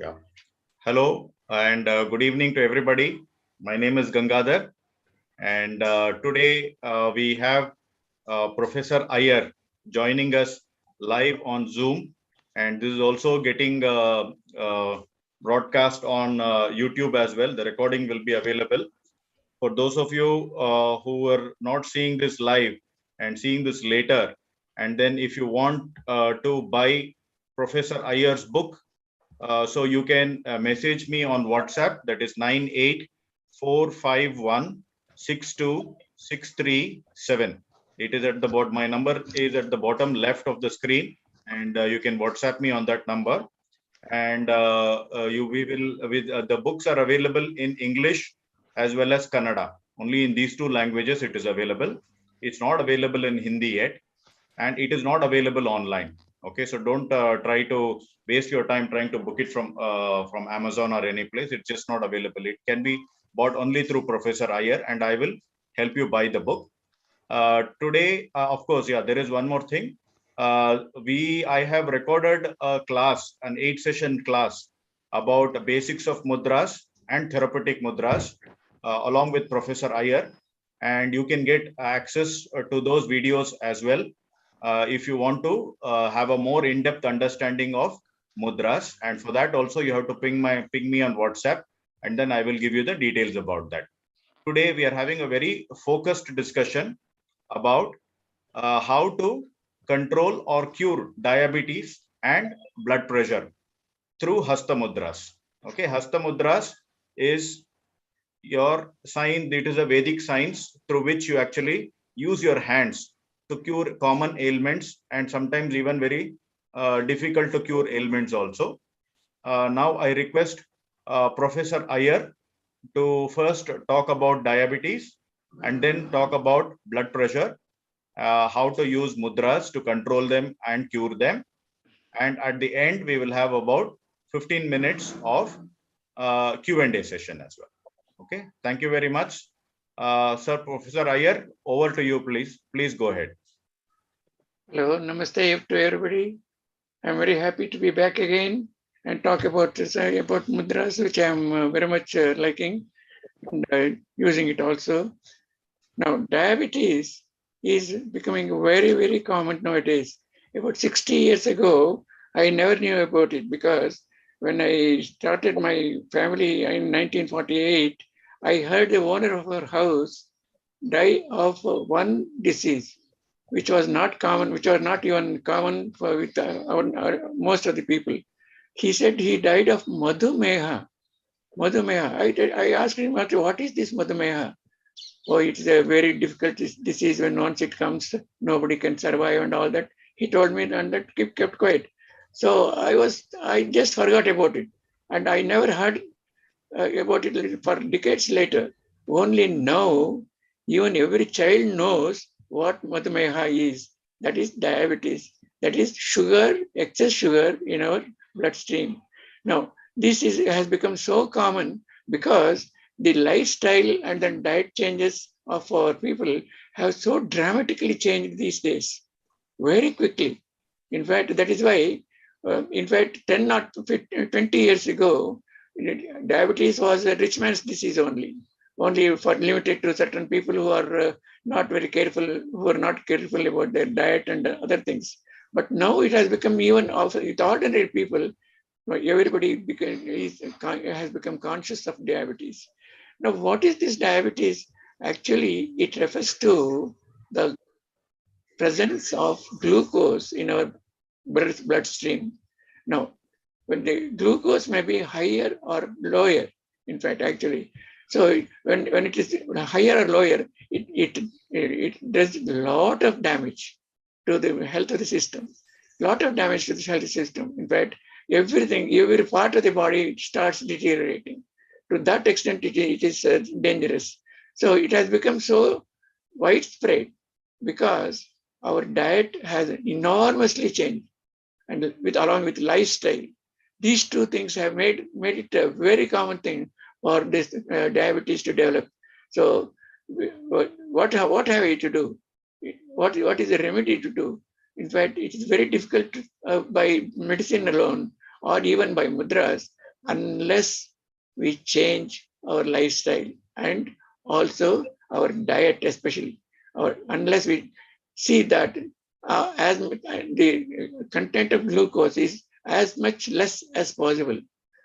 Yeah. Hello and good evening to everybody. My name is Gangadhar, and today we have Professor Iyer joining us live on Zoom, and this is also getting broadcast on YouTube as well. The recording will be available for those of you who are not seeing this live and seeing this later. And then, if you want to buy Professor Iyer's book, so you can message me on WhatsApp, that is 98451626367. It is at the bottom. My number is at the bottom left of the screen, and you can WhatsApp me on that number. And the books are available in English as well as Kannada. Only in these two languages it is available. It's not available in Hindi yet, and it is not available online. Okay, so don't try to waste your time trying to book it from Amazon or any place. It's just not available. It can be bought only through Professor Iyer, and I will help you buy the book. Today, of course, yeah, there is one more thing. I have recorded a class, an 8-session class about basics of mudras and therapeutic mudras, along with Professor Iyer, and you can get access to those videos as well if you want to have a more in-depth understanding of mudras. And for that also you have to ping me on WhatsApp, and then I will give you the details about that. Today we are having a very focused discussion about how to control or cure diabetes and blood pressure through Hastha Mudras. Okay, Hastha Mudras is your sign. It is a Vedic science through which you actually use your hands to cure common ailments, and sometimes even very difficult to cure ailments also. Now I request Professor Iyer to first talk about diabetes and then talk about blood pressure, how to use mudras to control them and cure them. And at the end, we will have about 15 minutes of Q&A session as well. Okay, thank you very much. Sir, Professor Iyer, over to you, please. Please go ahead. Hello, namaste to everybody. I'm very happy to be back again and talk about mudras, which I'm very much liking and using it also. Now, diabetes is becoming very, very common nowadays. About 60 years ago, I never knew about it because when I started my family in 1948, I heard the owner of our house die of one disease, which was not common, which was not even common with most of the people. He said he died of Madhumeha. Madhumeha. I asked him, what is this Madhumeha? Oh, it's a very difficult disease. When once it comes, nobody can survive and all that. He told me, and that kept quiet. So I just forgot about it. And I never heard about it for decades later. Only now, even every child knows what Madhumeha is. That is diabetes. That is sugar, excess sugar in our bloodstream. Now, this has become so common because the lifestyle and the diet changes of our people have so dramatically changed these days, very quickly. In fact, that is why, 10 or 20 years ago, diabetes was a rich man's disease only for limited to certain people who are not very careful, who are not careful about their diet and other things. But now it has become even also with ordinary people, everybody has become conscious of diabetes. Now, what is this diabetes? Actually, it refers to the presence of glucose in our bloodstream. Now, when the glucose may be higher or lower, in fact, actually. So when it is higher or lower, it does a lot of damage to the health of the system. Lot of damage to the health system. In fact, every part of the body starts deteriorating. To that extent, it is dangerous. So it has become so widespread because our diet has enormously changed, and along with lifestyle. These two things have made it a very common thing for this diabetes to develop. So what have we to do? What is the remedy to do? In fact, it is very difficult by medicine alone or even by mudras unless we change our lifestyle and also our diet, especially, or unless we see that as the content of glucose is as much less as possible.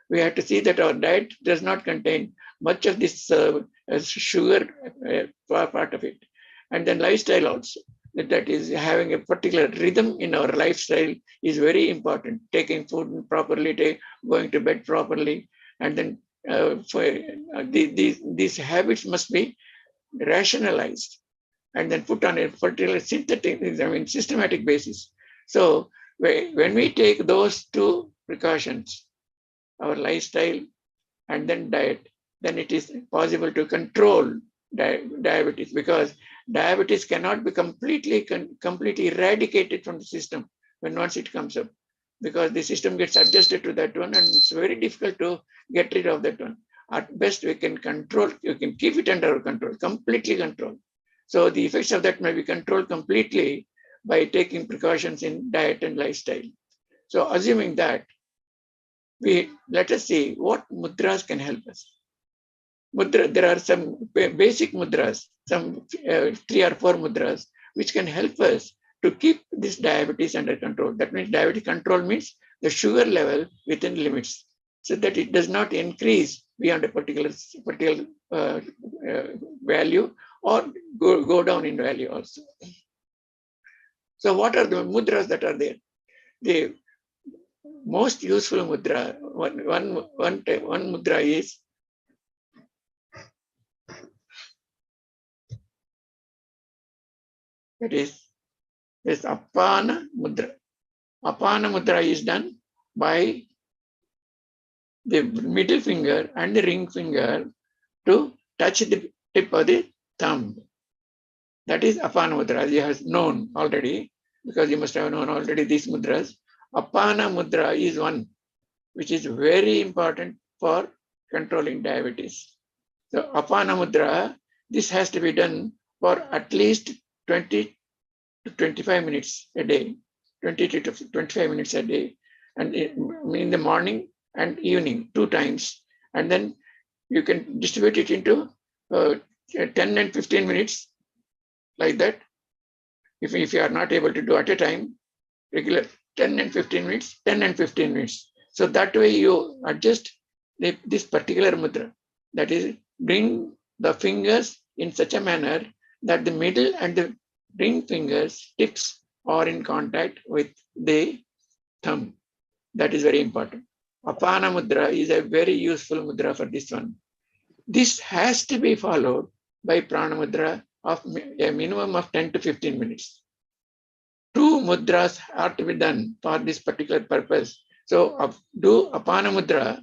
We have to see that our diet does not contain much of this sugar part of it. And then lifestyle also, that is having a particular rhythm in our lifestyle is very important. Taking food properly, going to bed properly, and then these habits must be rationalized and then put on a particular systematic basis. So when we take those two precautions, our lifestyle and then diet, then it is possible to control diabetes, because diabetes cannot be completely eradicated from the system when once it comes up, because the system gets adjusted to that one and it's very difficult to get rid of that one. At best, we can control, you can keep it under control, completely control. So the effects of that may be controlled completely by taking precautions in diet and lifestyle. So assuming that, let us see what mudras can help us. There are some basic mudras, some 3 or 4 mudras, which can help us to keep this diabetes under control. That means diabetes control means the sugar level within limits, so that it does not increase beyond a particular value or go down in value also. So what are the mudras that are there? The most useful mudra, one mudra is this Apana Mudra. Apana Mudra is done by the middle finger and the ring finger to touch the tip of the thumb. That is Apana Mudra, as you have known already, because you must have known already these mudras. Apana Mudra is one which is very important for controlling diabetes. So Apana Mudra, this has to be done for at least 20 to 25 minutes a day, 20 to 25 minutes a day, and in the morning and evening, 2 times. And then you can distribute it into 10 and 15 minutes, like that. If you are not able to do at a time, regular 10 and 15 minutes, 10 and 15 minutes. So that way you adjust this particular mudra. That is, bring the fingers in such a manner that the middle and the ring fingers tips are in contact with the thumb. That is very important. Apana Mudra is a very useful mudra for this one. This has to be followed by Prana Mudra of a minimum of 10 to 15 minutes. 2 mudras are to be done for this particular purpose. So do Apana Mudra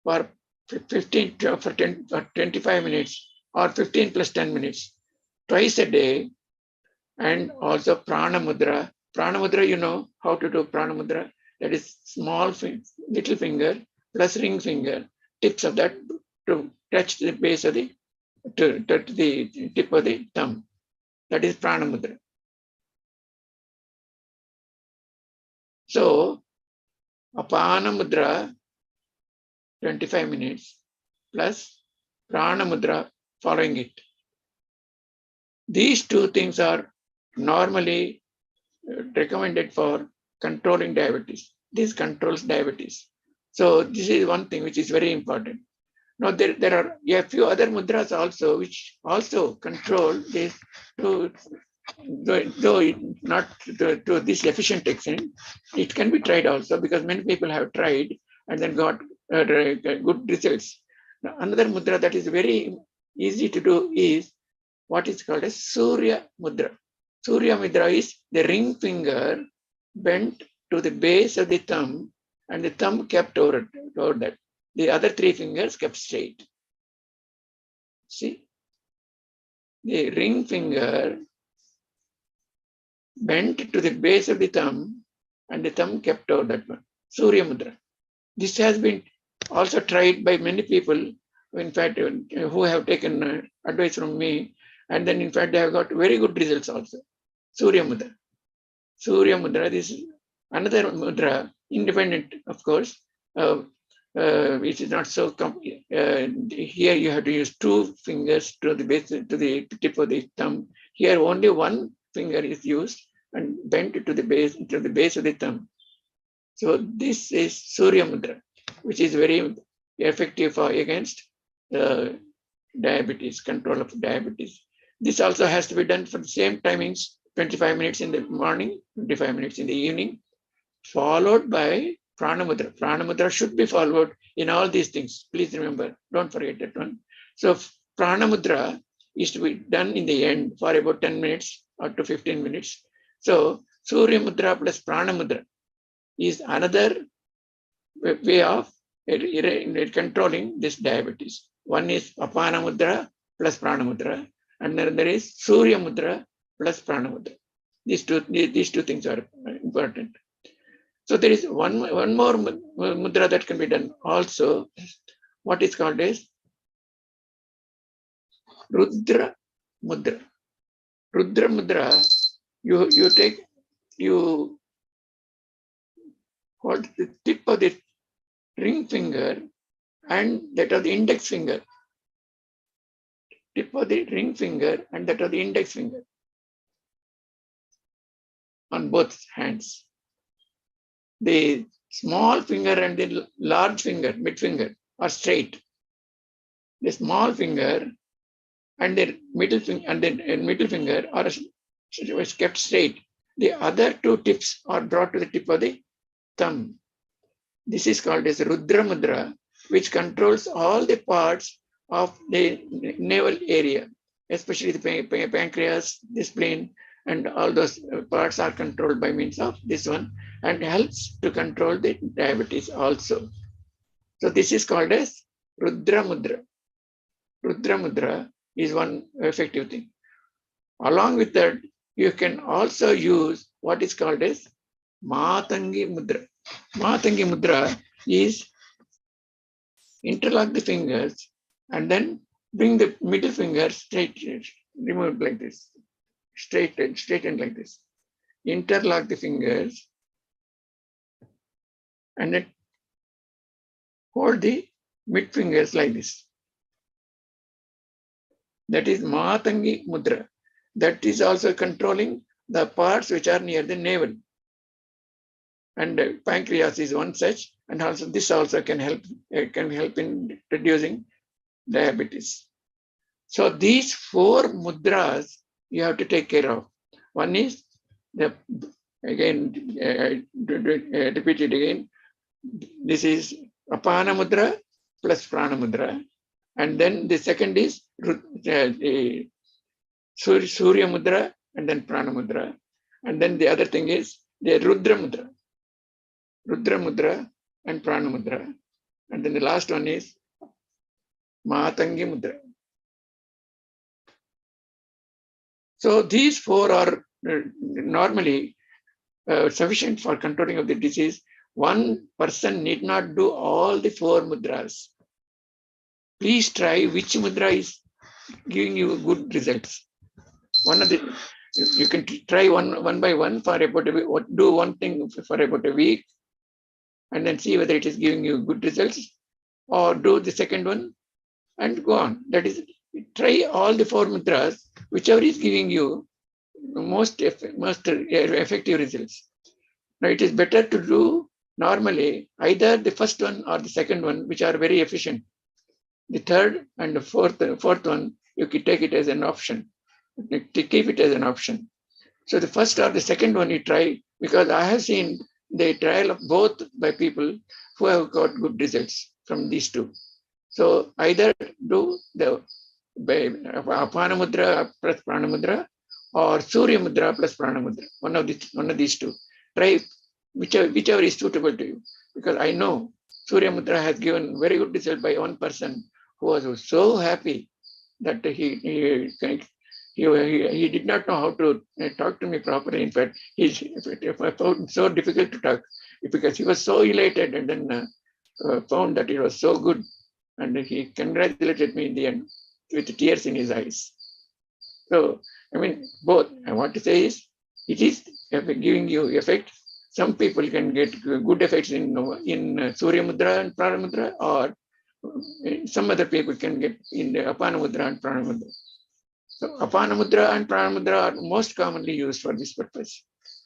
for 25 minutes or 15 plus 10 minutes twice a day. And also Prana Mudra. Prana Mudra, you know how to do Prana Mudra. That is small little finger plus ring finger, tips of that to touch the base of the tip of the thumb. That is Prana Mudra. So Apana Mudra 25 minutes plus Prana Mudra following it. These 2 things are normally recommended for controlling diabetes. This controls diabetes. So this is one thing which is very important. Now there are a few other mudras also which also control this, though not to this efficient extent. It can be tried also, because many people have tried and then got good results. Now, another mudra that is very easy to do is what is called as Surya Mudra. Surya Mudra is the ring finger bent to the base of the thumb and the thumb kept over that. The other 3 fingers kept straight. See? The ring finger bent to the base of the thumb and the thumb kept over that one. Surya Mudra. This has been also tried by many people, in fact, who have taken advice from me, and then in fact they have got very good results also. Surya Mudra. Surya Mudra, this is another mudra, independent of course. which is not so. Here you have to use 2 fingers to the base, to the tip of the thumb. Here only 1 finger is used and bent to the base of the thumb. So this is Surya Mudra, which is very effective for against diabetes, control of diabetes. This also has to be done for the same timings, 25 minutes in the morning, 25 minutes in the evening, followed by Prana Mudra. Prana Mudra should be followed in all these things. Please remember, don't forget that one. So Prana Mudra is to be done in the end for about 10 minutes or to 15 minutes. So Surya Mudra plus Prana Mudra is another way of controlling this diabetes. One is Apana Mudra plus Prana Mudra, and then there is Surya Mudra plus Prana Mudra. These two things are important. So there is one more mudra that can be done also. What is called as Rudra Mudra. Rudra Mudra, you hold the tip of the ring finger and that of the index finger. Tip of the ring finger and that of the index finger on both hands. The small finger and the large finger, mid finger, are straight. The small finger and the middle finger are kept straight. The other 2 tips are brought to the tip of the thumb. This is called as Rudra Mudra, which controls all the parts of the navel area, especially the pancreas, the spleen, and all those parts are controlled by means of this one, and helps to control the diabetes also. So this is called as Rudra Mudra. Rudra Mudra is one effective thing. Along with that, you can also use what is called as Matangi Mudra. Matangi Mudra is interlock the fingers and then bring the middle finger straight, remove like this, straighten like this. Interlock the fingers and then hold the mid fingers like this. That is Matangi Mudra. That is also controlling the parts which are near the navel. And pancreas is one such, and also this also can help in reducing diabetes. So these 4 mudras you have to take care of. One is repeat it again. This is Apana Mudra plus Prana Mudra, and then the second is Surya Mudra and then Prana Mudra, and then the other thing is the Rudra Mudra. Rudra Mudra and Prana Mudra. And then the last one is Matangi Mudra. So these 4 are normally sufficient for controlling of the disease. One person need not do all the 4 mudras. Please try which mudra is giving you good results. You can try one by one for about do one thing for about a week, and then see whether it is giving you good results, or do the second one and go on. That is, try all the 4 mudras, whichever is giving you most effective results. Now it is better to do normally either the first one or the second one, which are very efficient. The third and the fourth one, you can take it as an option. To keep it as an option. So the first or the second one you try, because I have seen the trial of both by people who have got good results from these 2. So either do the Apana Mudra plus Prana Mudra or Surya Mudra plus Prana Mudra. One of these 2. Try whichever is suitable to you. Because I know Surya Mudra has given very good result by one person who was so happy that he did not know how to talk to me properly. In fact, I found it so difficult to talk because he was so elated, and then found that it was so good. And he congratulated me in the end with tears in his eyes. So, I mean, both. I want to say is, it is giving you effect. some people can get good effects in Surya Mudra and Prana Mudra, or some other people can get in the Apana Mudra and Prana Mudra. So Apana Mudra and Prana Mudra are most commonly used for this purpose.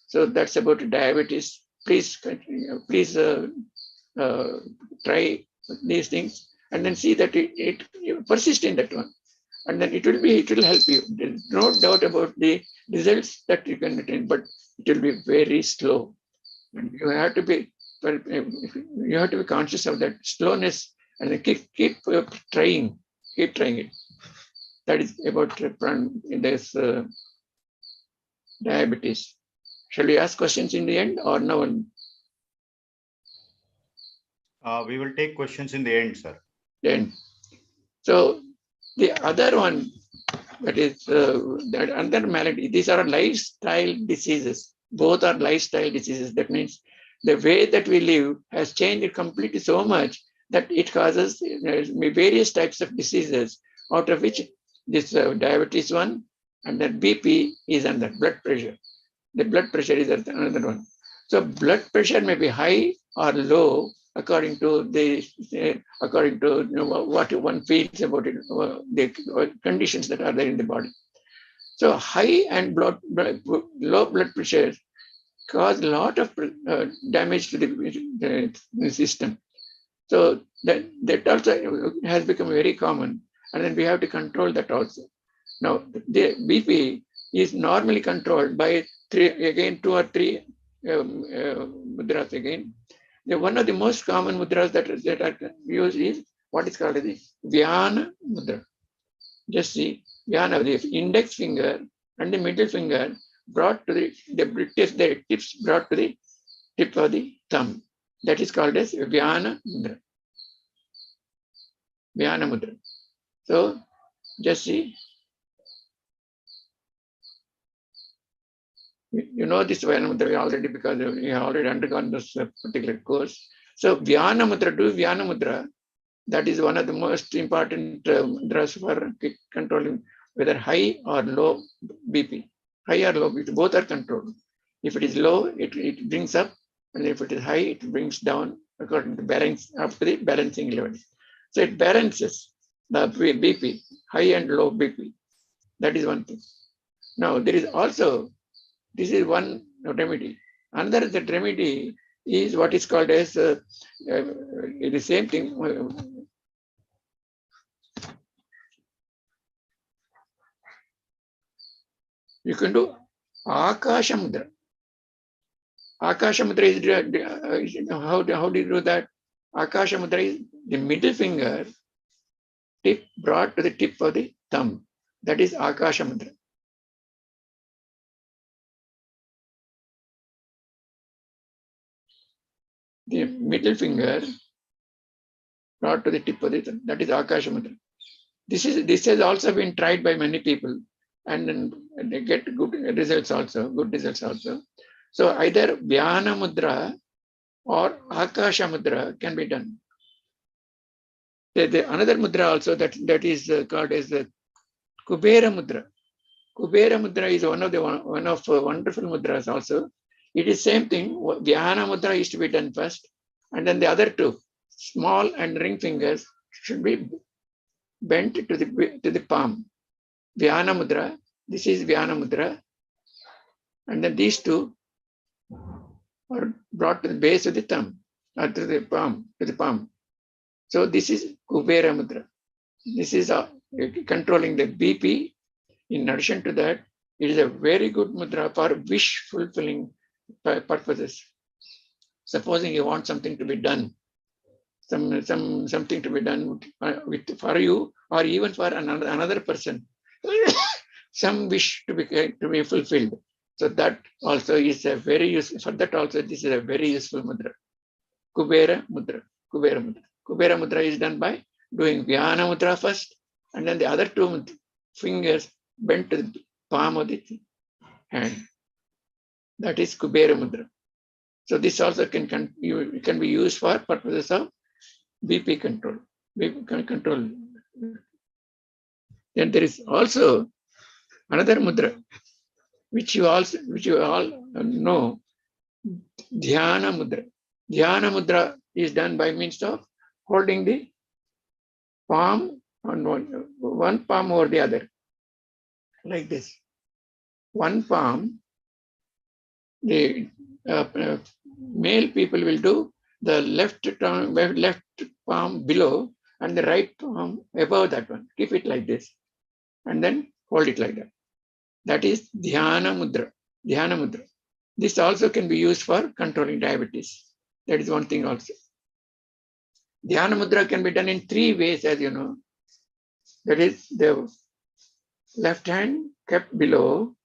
So that's about diabetes. Please try these things and then see that it persists in that one. And then it will help you. There's no doubt about the results that you can attain, but it will be very slow. And you have to be conscious of that slowness, and then keep trying it. That is about this diabetes. Shall we ask questions in the end or no? We will take questions in the end, sir. Then, so the other one, that is that another malady. These are lifestyle diseases. Both are lifestyle diseases. That means the way that we live has changed completely so much that it causes various types of diseases, out of which this diabetes one, and then BP is under blood pressure. The blood pressure is another one. So blood pressure may be high or low according to what one feels about it, the conditions that are there in the body. So high and low blood pressure cause a lot of damage to the system. So that also has become very common, and then we have to control that also. Now the BP is normally controlled by two or three mudras again. One of the most common mudras that are used is what is called the Vyana Mudra. Just see, Vyana, the index finger and the middle finger brought to the tips brought to the tip of the thumb. That is called as Vyana Mudra. Vyana Mudra. So just see. You know this Vyana Mudra already because you have already undergone this particular course. So Vyana Mudra, do Vyana Mudra. That is one of the most important mudras for controlling whether high or low BP. High or low BP, both are controlled. If it is low, it brings up, and if it is high, it brings down according to balance up to the balancing level. So it balances the BP, high and low BP. That is one thing. Now there is also, this is one remedy. Another remedy is what is called as the same thing. You can do Akasha Mudra. Akasha Mudra is how do you do that? Akasha Mudra is the middle finger tip brought to the tip of the thumb. That is Akasha Mudra. The middle finger brought to the tip of the thumb. That is Akasha Mudra. This has also been tried by many people, and then they get good results also. So either Vyana Mudra or Akasha Mudra can be done. Another mudra also that is called as the Kubera Mudra. Kubera Mudra is one of wonderful mudras also. It is same thing. Vyana Mudra is to be done first, and then the other two, small and ring fingers, should be bent to the palm. Vyana Mudra. This is Vyana Mudra, and then these two are brought to the base of the thumb, or to the palm. So this is Kubera Mudra. This is controlling the BP. In addition to that, it is a very good mudra for wish fulfilling purposes. Supposing you want something to be done, something to be done for you or even for another person, some wish to be fulfilled. So that also is a very useful. For that also, this is a very useful mudra. Kubera Mudra. Kubera Mudra is done by doing Vyana Mudra first, and then the other two fingers bent to the palm of the hand. That is Kubera Mudra. So this also can be used for purposes of BP control. Then there is also another mudra, which you all know. Dhyana Mudra. Dhyana Mudra is done by means of holding the palm on one palm over the other, like this. One palm, the male people will do the left palm below and the right palm above that one. Keep it like this and then hold it like that. That is Dhyana Mudra. Dhyana Mudra. This also can be used for controlling diabetes. That is one thing also. Dhyana Mudra can be done in 3 ways, as you know. That is the left hand kept below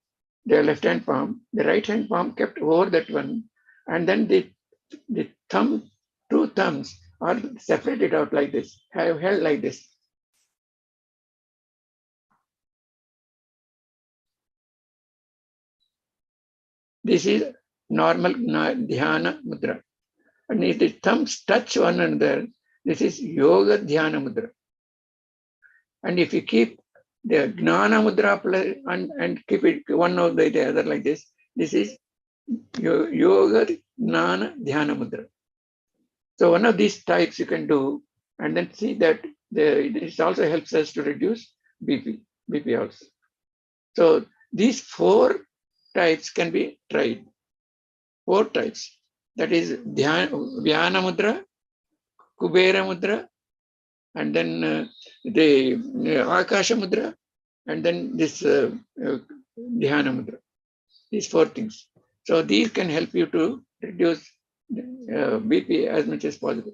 the left hand palm, the right hand palm kept over that one, and then the thumb, 2 thumbs are separated out like this, have held like this. This is normal Dhyana Mudra. And if the thumbs touch one another, this is Yoga Dhyana Mudra. And if you keep the Gnana Mudra and keep it one over the other like this is Yoga Gnana Dhyana Mudra. So one of these types you can do, and then see that it also helps us to reduce BP also. So these 4 types can be tried. 4 types. That is Vyana Mudra, Kubera Mudra, and then the Akasha Mudra, and then this Dhyana Mudra. These 4 things. So these can help you to reduce BP as much as possible.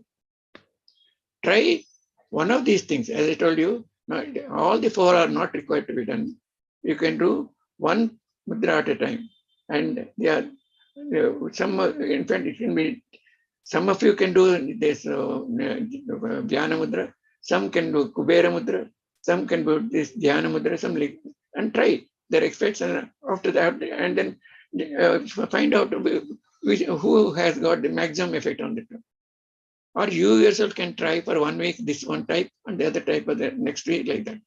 Try one of these things. As I told you, all the 4 are not required to be done. You can do one mudra at a time, and they are some. In fact, it can be. Some of you can do this Dhyana Mudra. Some can do Kubera Mudra. Some can do this Dhyana Mudra. Some and try their effects, and after that, and then find out who has got the maximum effect on it. Or you yourself can try for 1 week this one type and the other type of the next week, like that.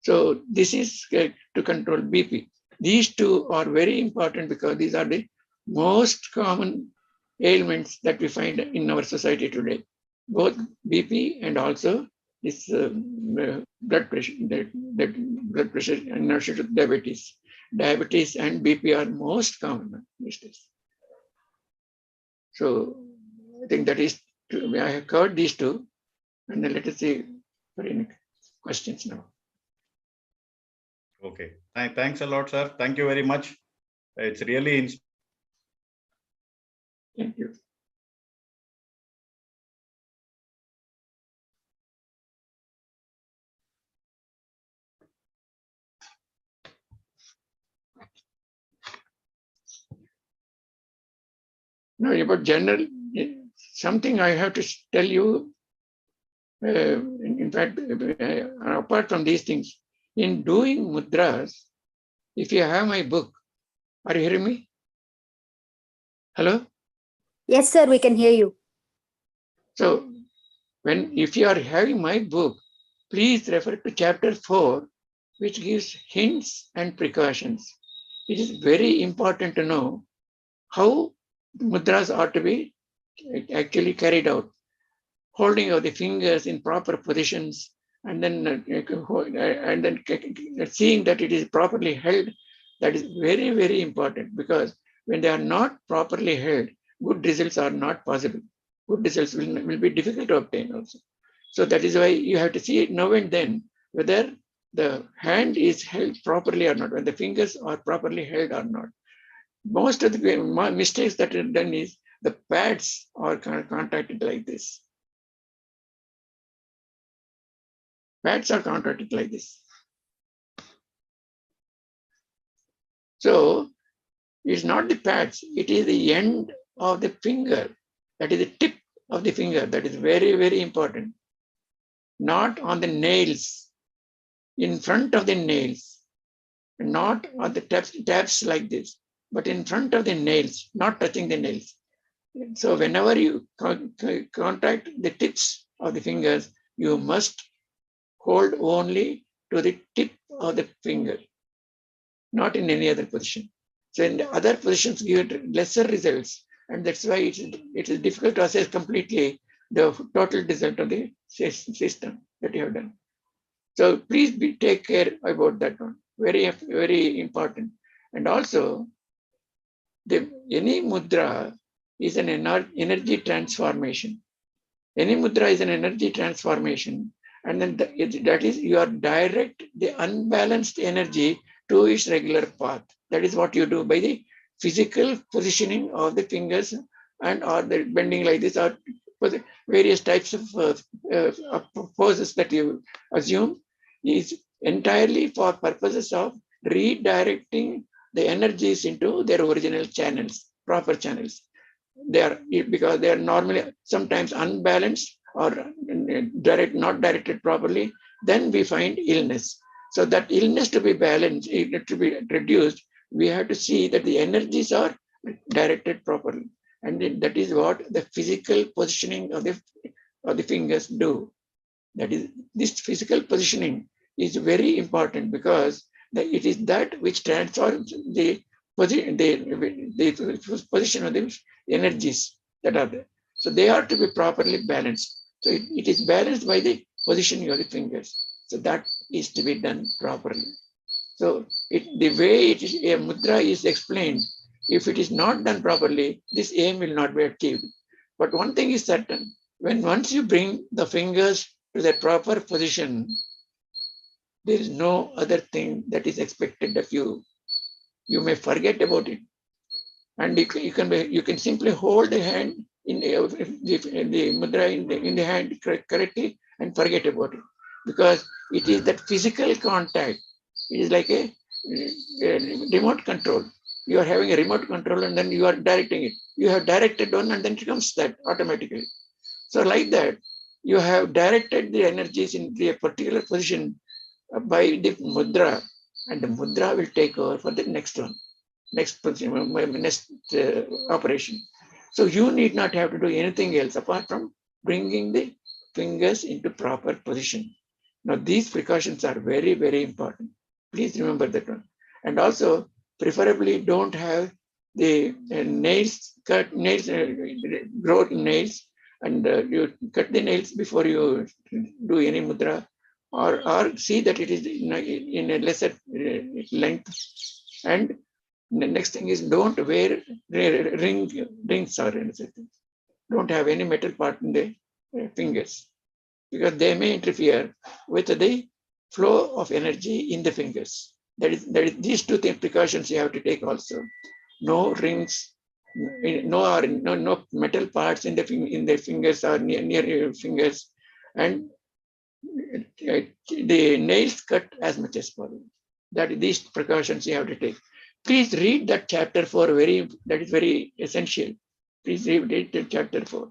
So this is to control BP. These 2 are very important because these are the most common ailments that we find in our society today. Both BP and also this blood pressure, blood pressure and diabetes. Diabetes and BP are most common these days. So I think that is, I have covered these 2, and then let us see for any questions now. Okay. Thanks a lot, sir. Thank you very much. It's really inspiring. Thank you. Now about general, something I have to tell you, in fact, apart from these things, in doing mudras, if you have my book, are you hearing me? Hello? Yes, sir, we can hear you. So if you are having my book, please refer to chapter 4, which gives hints and precautions. It is very important to know how mudras are to be actually carried out. Holding of the fingers in proper positions, and then seeing that it is properly held. That is very, very important, because when they are not properly held, good results are not possible. Good results will be difficult to obtain also. So that is why you have to see it now and then whether the hand is held properly or not, when the fingers are properly held or not. Most of the mistakes that are done is the pads are contracted like this. Pads are contracted like this. So it's not the pads, it is the end of the finger. That is the tip of the finger. That is very, very important. Not on the nails, in front of the nails, not on the tabs like this, but in front of the nails, not touching the nails. So whenever you contact the tips of the fingers, you must hold only to the tip of the finger, not in any other position. So in the other positions give lesser results, and that's why it is difficult to assess completely the total result of the system that you have done. So please take care about that one. Very, very important. And also, any mudra is an energy transformation. Any mudra is an energy transformation. And then that is you are direct the unbalanced energy to its regular path. That is what you do by the physical positioning of the fingers and or the bending like this or various types of poses that you assume is entirely for purposes of redirecting the energies into their original channels, proper channels. They are because they are normally sometimes unbalanced or not directed properly. Then we find illness. So that illness to be balanced, to be reduced, we have to see that the energies are directed properly, and that is what the physical positioning of the fingers do. That is, this physical positioning is very important because it is that which transforms the position of the energies that are there. So they are to be properly balanced. So it is balanced by the positioning of the fingers. So that is to be done properly. So the way a mudra is explained, if it is not done properly, this aim will not be achieved. But one thing is certain, once you bring the fingers to the proper position, there is no other thing that is expected of you. You may forget about it. And you can simply hold the hand in the mudra in the hand correctly and forget about it. Because it is that physical contact. It is like a remote control. You are having a remote control and then you are directing it. You have directed one and then it comes that automatically. So like that, you have directed the energies in a particular position by the mudra, and the mudra will take over for the next one, next operation. So you need not have to do anything else apart from bringing the fingers into proper position. Now these precautions are very, very important. Please remember that one. And also, preferably don't have the nails, grow nails, and you cut the nails before you do any mudra, or see that it is in a lesser length. And the next thing is don't wear rings or anything. Don't have any metal part in the fingers, because they may interfere with the flow of energy in the fingers. That is these two precautions you have to take also. No rings, no metal parts in the fingers or near your fingers, and the nails cut as much as possible. That these precautions you have to take. Please read that chapter 4. That is very essential. Please read chapter 4.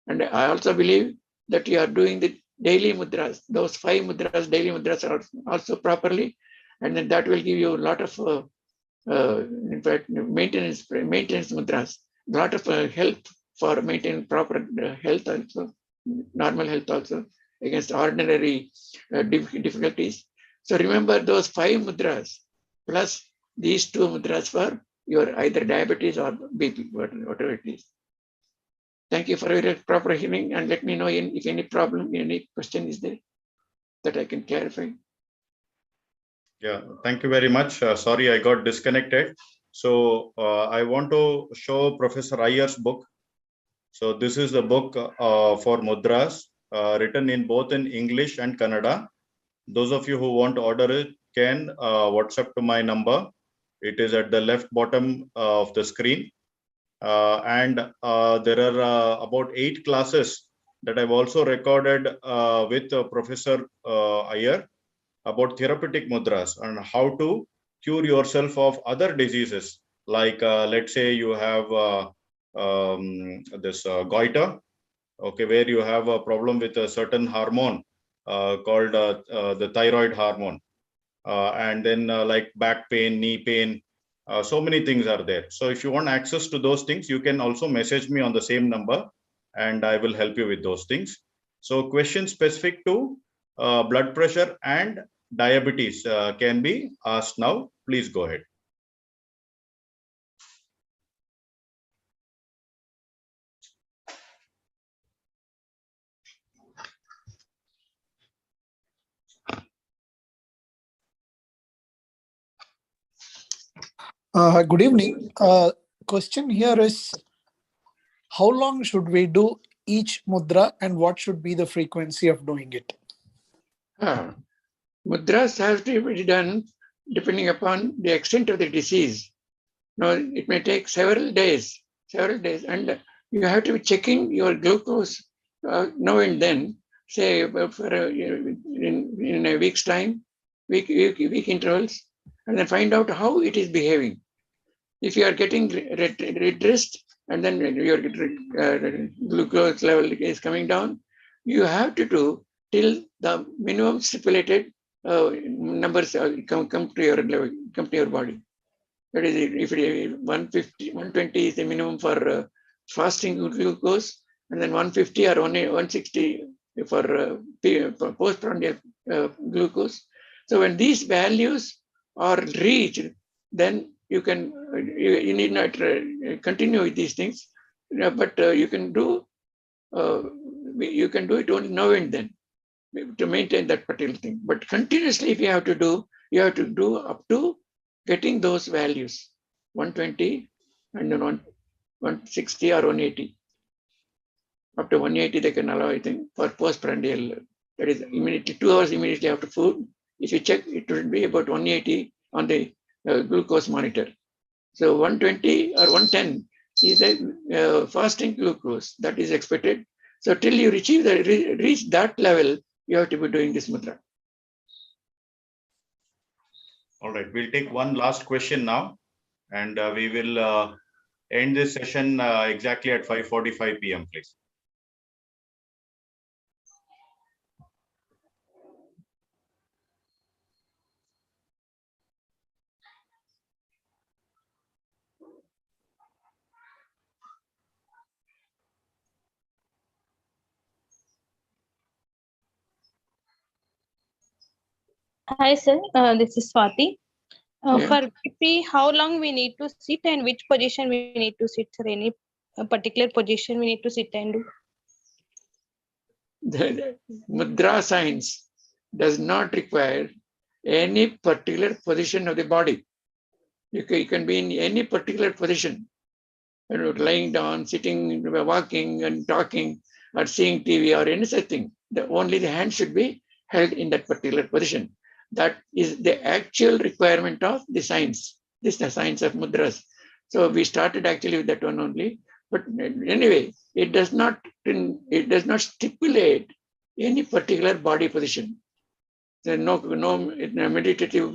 And I also believe that you are doing the daily mudras. Those 5 mudras, daily mudras are also properly, and then that will give you a lot of, in fact, maintenance mudras. A lot of help for maintaining proper health also, normal health also, against ordinary difficulties. So remember those 5 mudras plus these 2 mudras for your either diabetes or BP, whatever it is. Thank you for your proper hearing, and let me know if any problem, any question is there that I can clarify. Yeah, thank you very much. Sorry, I got disconnected. So I want to show Professor Iyer's book. So this is the book for mudras, written in both in English and Kannada. Those of you who want to order it can WhatsApp to my number. It is at the left bottom of the screen. And there are about 8 classes that I've also recorded with Professor Iyer about therapeutic mudras and how to cure yourself of other diseases. Like let's say you have this goiter, okay, where you have a problem with a certain hormone called the thyroid hormone, and then like back pain, knee pain, so many things are there. So if you want access to those things, you can also message me on the same number and I will help you with those things. So questions specific to blood pressure and diabetes can be asked now. Please go ahead. Good evening. Question here is, how long should we do each mudra and what should be the frequency of doing it? Mudras have to be done depending upon the extent of the disease. Now, it may take several days, and you have to be checking your glucose now and then, say in a week's time, week intervals, and then find out how it is behaving. If you are getting redressed and then your glucose level is coming down, you have to do till the minimum stipulated numbers come to your level, come to your body. That is, if it is 150, 120 is the minimum for fasting glucose, and then 150 or 160 for postprandial glucose. So when these values are reached, then you can you need not continue with these things, but you can do it only now and then to maintain that particular thing. But continuously, if you have to do up to getting those values 120 and then 160 or 180. Up to 180 they can allow, I think, for postprandial. That is immediately 2 hours immediately after food. If you check, it would be about 180 on the glucose monitor. So 120 or 110 is the fasting glucose that is expected. So till you reach that level, you have to be doing this mudra. All right, we'll take one last question now, and we will end this session exactly at 5:45 p.m. please. Hi, sir. This is Swati. Yeah. For BP, how long we need to sit and which position we need to sit, sir? Any particular position we need to sit and do? The mudra science does not require any particular position of the body. You can be in any particular position, lying down, sitting, walking and talking, or seeing TV or any such thing. Only the hand should be held in that particular position. That is the actual requirement of the science. This is the science of mudras. So we started actually with that one only. But anyway, it does not stipulate any particular body position. There no meditative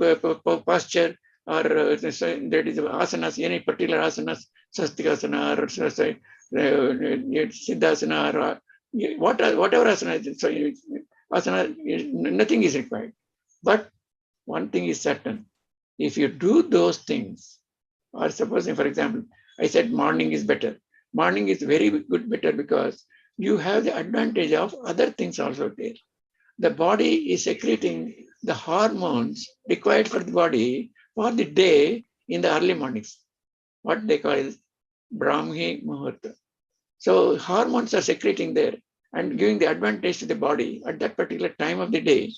posture or that is asanas, any particular asanas, swastikasana or siddhasana or whatever asana. So asana, nothing is required. But one thing is certain: if you do those things, or supposing, for example, I said morning is better. Morning is very good, better because you have the advantage of other things also there. The body is secreting the hormones required for the body for the day in the early mornings. What they call is Brahmi Muhurta. So hormones are secreting there and giving the advantage to the body at that particular time of the day.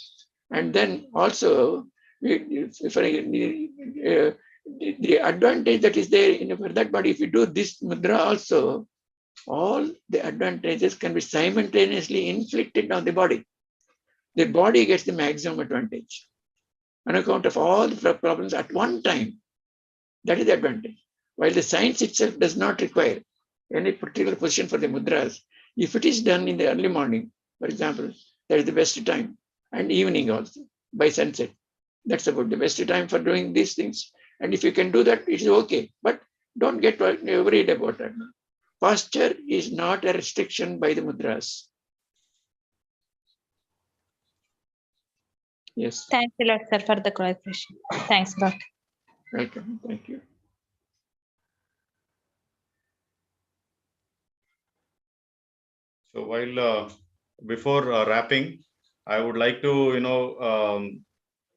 And then also, the advantage that is there for that body, if you do this mudra also, all the advantages can be simultaneously inflicted on the body. The body gets the maximum advantage on account of all the problems at one time. That is the advantage. While the science itself does not require any particular position for the mudras, if it is done in the early morning, for example, that is the best time, and evening also, by sunset. That's about the best time for doing these things. And if you can do that, it is okay. But don't get worried about that. Posture is not a restriction by the mudras. Yes. Thanks a lot, sir, for the clarification. Thanks a lot. Welcome. Thank you. So while before wrapping, I would like to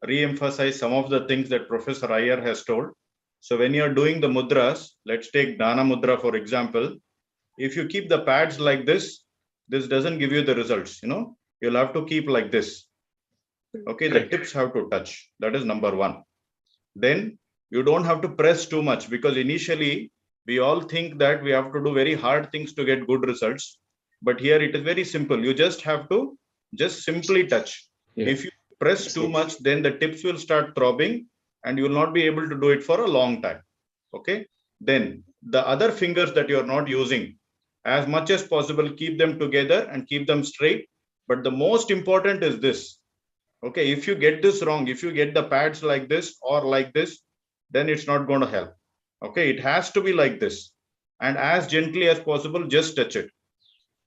re-emphasize some of the things that Professor Iyer has told. So when you're doing the mudras, let's take Prana Mudra for example. If you keep the pads like this doesn't give you the results. You'll have to keep like this. Okay, the tips have to touch. That is number one. Then You don't have to press too much, because initially we all think that we have to do very hard things to get good results. But here it is very simple. You just have to just simply touch. Yeah. If you press too much, then the tips will start throbbing and you will not be able to do it for a long time. Okay. Then the other fingers that you are not using, as much as possible, keep them together and keep them straight. But the most important is this. Okay. If you get this wrong, if you get the pads like this or like this, then it's not going to help. Okay. It has to be like this. And as gently as possible, just touch it.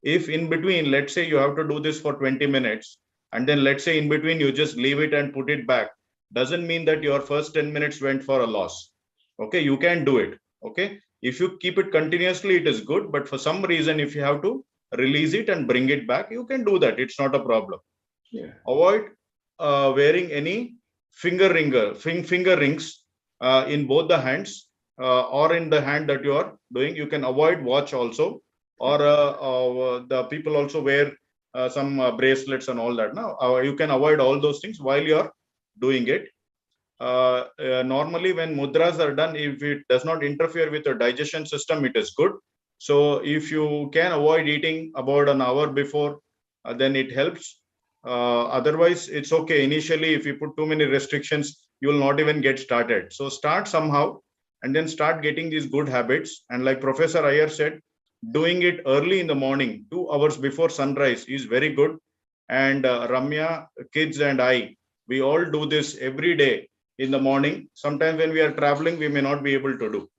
If in between, let's say you have to do this for 20 minutes, and then let's say in between you just leave it and put it back, doesn't mean that your first 10 minutes went for a loss. Okay, you can do it. Okay, if you keep it continuously, it is good. But for some reason, if you have to release it and bring it back, you can do that. It's not a problem. Yeah. Avoid wearing any finger rings in both the hands or in the hand that you are doing. You can avoid watch also, or the people also wear some bracelets and all that. Now you can avoid all those things while you are doing it. Normally when mudras are done, if it does not interfere with your digestion system, it is good. So if you can avoid eating about an hour before, then it helps. Otherwise it's okay. Initially, if you put too many restrictions, you will not even get started. So start somehow and then start getting these good habits. And like Professor Iyer said, doing it early in the morning, 2 hours before sunrise, is very good. And Ramya, kids and I, we all do this every day in the morning. Sometimes when we are traveling, we may not be able to do.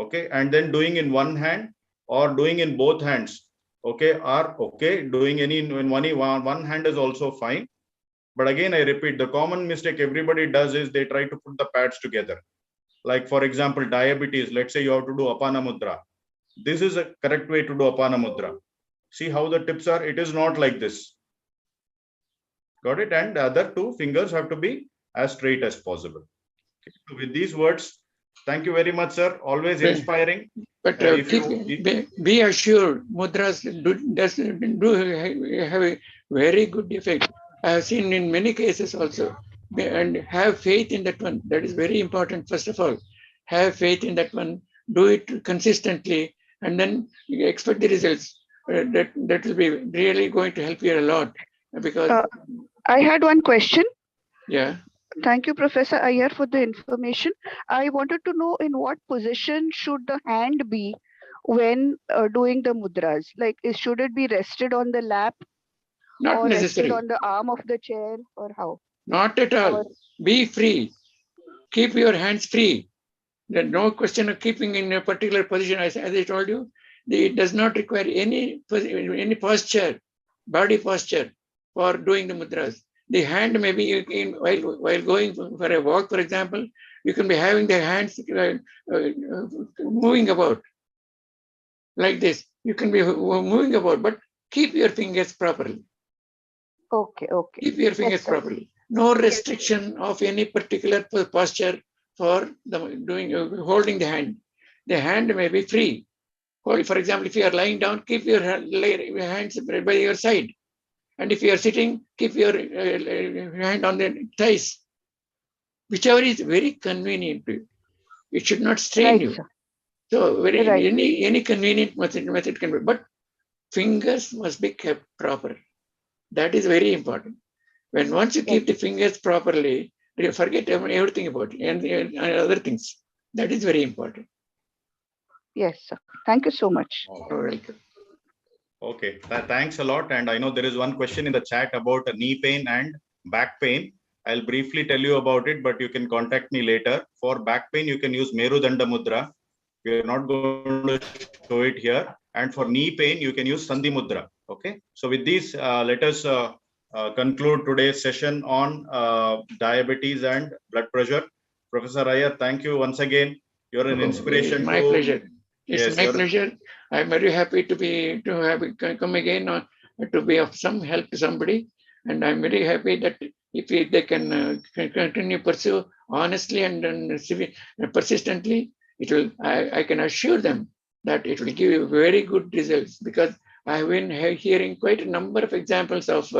Okay. And then doing in one hand or doing in both hands. Okay. Or okay, doing any in one hand is also fine. But again, I repeat, the common mistake everybody does is they try to put the pads together. Like for example, diabetes, let's say you have to do Apana Mudra. This is a correct way to do Apana Mudra. See how the tips are? It is not like this. Got it? And the other two fingers have to be as straight as possible. Okay. So with these words, thank you very much, sir. Always inspiring. But be assured, mudras do have a very good effect. I have seen in many cases also. And have faith in that one. That is very important. First of all, have faith in that one. Do it consistently, and then you expect the results. That will be really going to help you a lot. Because I had one question. Yeah. Thank you, Professor Iyer, for the information. I wanted to know in what position should the hand be when doing the mudras? Like, should it be rested on the lap? Not or necessary. rested on the arm of the chair, or how? Not at all. Be free. Keep your hands free. There's no question of keeping in a particular position. As I told you, it does not require any posture, body posture for doing the mudras. The hand may be while going for a walk, for example, you can be having the hands moving about like this. You can be moving about, but keep your fingers properly. Okay. Keep your fingers properly. No restriction of any particular posture for holding the hand. The hand may be free. For example, if you are lying down, keep your hands by your side. And if you are sitting, keep your hand on the thighs. Whichever is very convenient to you. It should not strain you. Sir. So any convenient method can be, but fingers must be kept proper. That is very important. When once you keep the fingers properly, you forget everything about it and other things. That is very important. Yes, sir. Thank you so much. You're welcome. Okay, thanks a lot. And I know there is one question in the chat about knee pain and back pain. I'll briefly tell you about it, but you can contact me later. For back pain, you can use Merudanda Mudra. We are not going to show it here. And for knee pain, you can use Sandhi Mudra. Okay. So with these, let us conclude today's session on diabetes and blood pressure. Professor Iyer, thank you once again. You're an inspiration. It's my pleasure. It's my pleasure. I'm very happy to have come again to be of some help to somebody. And I'm very happy that if they can continue pursue honestly and persistently, it will. I can assure them that it will give you very good results, because I have been hearing quite a number of examples of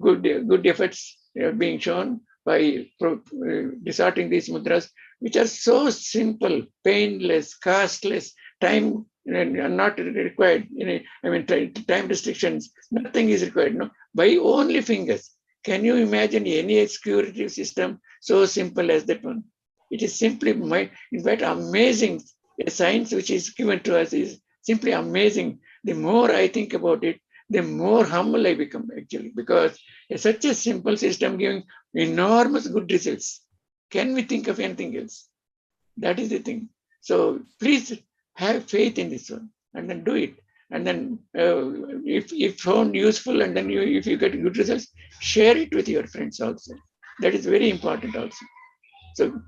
good efforts being shown by resorting these mudras which are so simple, painless, costless, time not required. Time restrictions, nothing is required. No, by only fingers. Can you imagine any security system so simple as that one? It is simply, in fact, amazing. A science which is given to us is simply amazing. The more I think about it, the more humble I become, actually, because such a simple system giving enormous good results. Can we think of anything else? That is the thing. So please have faith in this one and then do it. And then if found useful, and then if you get good results, share it with your friends also. That is very important also. So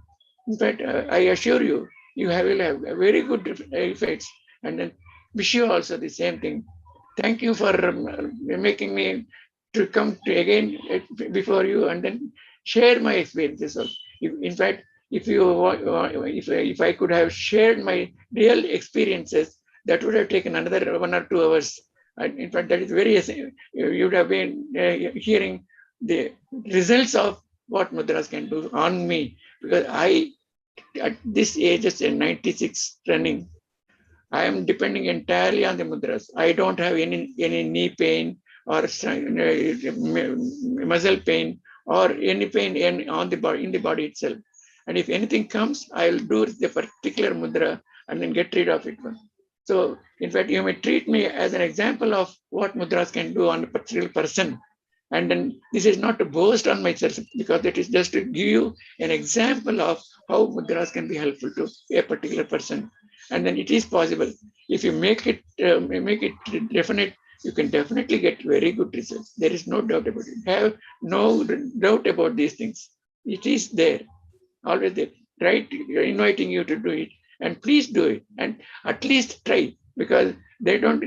in fact, I assure you, you will have a very good effects. And then wish you also the same thing. Thank you for making me to come to again before you and then share my experiences. In fact, if I could have shared my real experiences, that would have taken another 1 or 2 hours. And in fact, that is very, you would have been hearing the results of what mudras can do on me, because I, at this age, just 96 running, I am depending entirely on the mudras. I don't have any knee pain or muscle pain or any pain on the body, in the body itself. And if anything comes, I'll do the particular mudra and then get rid of it. So in fact, you may treat me as an example of what mudras can do on a particular person. And then this is not to boast on myself, because it is just to give you an example of how mudras can be helpful to a particular person. And then it is possible. If you make it definite, you can definitely get very good results. There is no doubt about it. Have no doubt about these things. It is there, always there, right? Inviting you to do it, and please do it, and at least try, because they don't,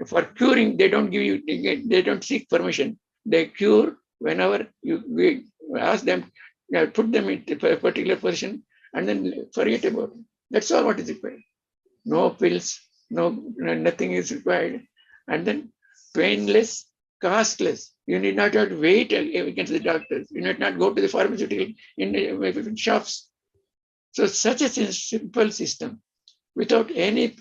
for curing, they don't give you, they don't seek permission. They cure whenever we ask them, put them in a particular position, and then forget about it. That's all what is required. No pills, nothing is required. And then painless, costless. You need not have to wait against the doctors. You need not go to the pharmaceutical in shops. So such a simple system, without any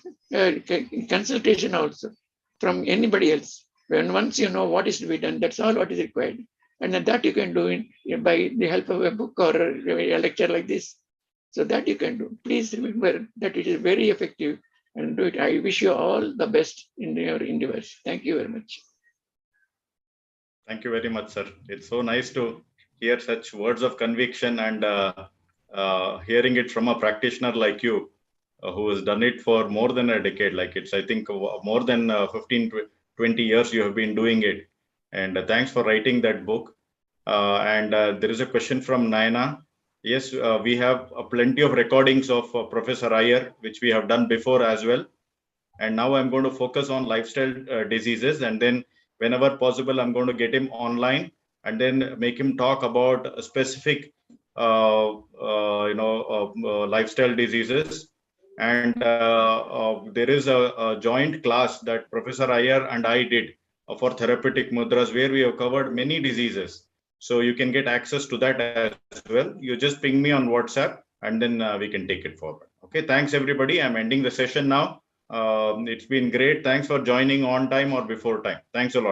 consultation also from anybody else. When once you know what is to be done, that's all what is required. And then that you can do by the help of a book or a lecture like this. So that you can do. Please remember that it is very effective, and do it. I wish you all the best in your endeavors. Thank you very much. Thank you very much, sir. It's so nice to hear such words of conviction, and hearing it from a practitioner like you, who has done it for more than a decade. Like it's, I think, more than 15 to 20 years you have been doing it. And thanks for writing that book. And there is a question from Naina. Yes, we have plenty of recordings of Professor Iyer, which we have done before as well. And now I'm going to focus on lifestyle diseases. And then whenever possible, I'm going to get him online and then make him talk about specific, lifestyle diseases. And there is a joint class that Professor Iyer and I did for therapeutic mudras, where we have covered many diseases. So you can get access to that as well. You just ping me on WhatsApp, and then we can take it forward. Okay, thanks everybody. I'm ending the session now. It's been great. Thanks for joining on time or before time. Thanks a lot.